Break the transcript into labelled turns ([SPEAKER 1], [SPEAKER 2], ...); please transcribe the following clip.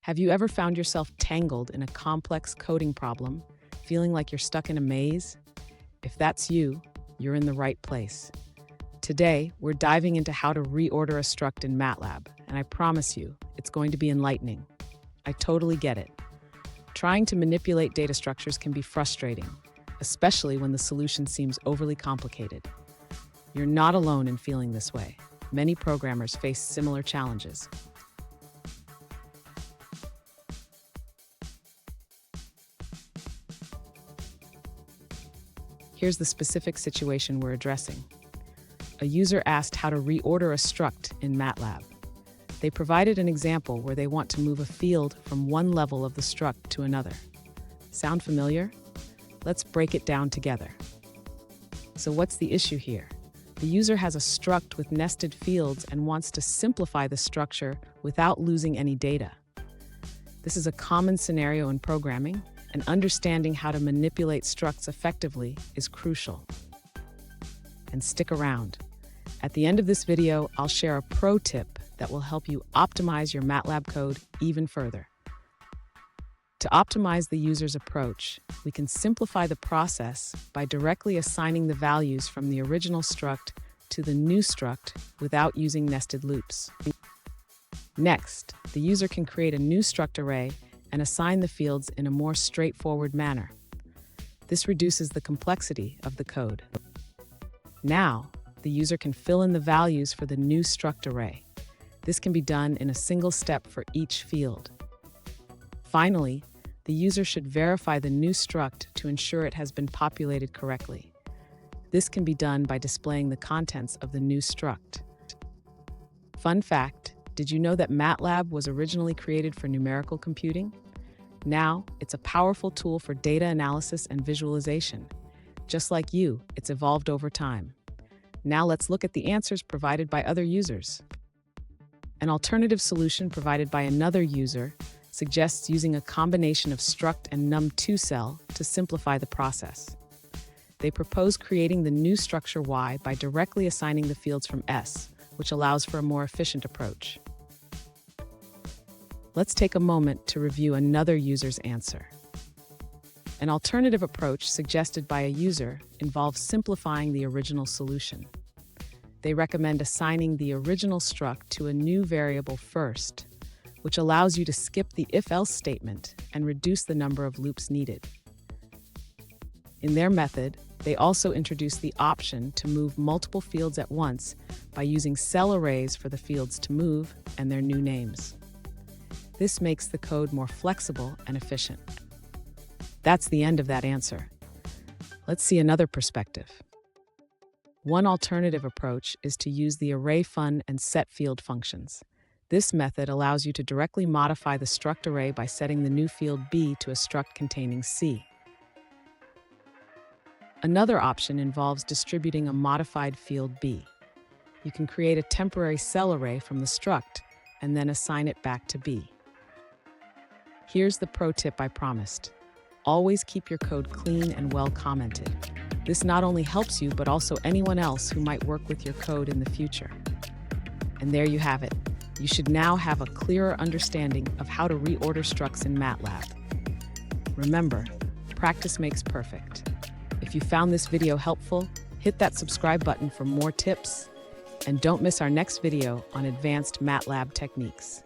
[SPEAKER 1] Have you ever found yourself tangled in a complex coding problem, feeling like you're stuck in a maze? If that's you, you're in the right place. Today, we're diving into how to reorder a struct in MATLAB, and I promise you, it's going to be enlightening. I totally get it. Trying to manipulate data structures can be frustrating, especially when the solution seems overly complicated. You're not alone in feeling this way. Many programmers face similar challenges. Here's the specific situation we're addressing. A user asked how to reorder a struct in MATLAB. They provided an example where they want to move a field from one level of the struct to another. Sound familiar? Let's break it down together. So what's the issue here? The user has a struct with nested fields and wants to simplify the structure without losing any data. This is a common scenario in programming, and understanding how to manipulate structs effectively is crucial. And stick around. At the end of this video, I'll share a pro tip that will help you optimize your MATLAB code even further. To optimize the user's approach, we can simplify the process by directly assigning the values from the original struct to the new struct without using nested loops. Next, the user can create a new struct array and assign the fields in a more straightforward manner. This reduces the complexity of the code. Now, the user can fill in the values for the new struct array. This can be done in a single step for each field. Finally, the user should verify the new struct to ensure it has been populated correctly. This can be done by displaying the contents of the new struct. Fun fact, did you know that MATLAB was originally created for numerical computing? Now, it's a powerful tool for data analysis and visualization. Just like you, it's evolved over time. Now let's look at the answers provided by other users. An alternative solution provided by another user suggests using a combination of struct and num2cell to simplify the process. They propose creating the new structure Y by directly assigning the fields from S, which allows for a more efficient approach. Let's take a moment to review another user's answer. An alternative approach suggested by a user involves simplifying the original solution. They recommend assigning the original struct to a new variable first, which allows you to skip the if-else statement and reduce the number of loops needed. In their method, they also introduce the option to move multiple fields at once by using cell arrays for the fields to move and their new names. This makes the code more flexible and efficient. That's the end of that answer. Let's see another perspective. One alternative approach is to use the array_fun and setField functions. This method allows you to directly modify the struct array by setting the new field B to a struct containing C. Another option involves distributing a modified field B. You can create a temporary cell array from the struct and then assign it back to B. Here's the pro tip I promised. Always keep your code clean and well commented. This not only helps you, but also anyone else who might work with your code in the future. And there you have it. You should now have a clearer understanding of how to reorder structs in MATLAB. Remember, practice makes perfect. If you found this video helpful, hit that subscribe button for more tips, and don't miss our next video on advanced MATLAB techniques.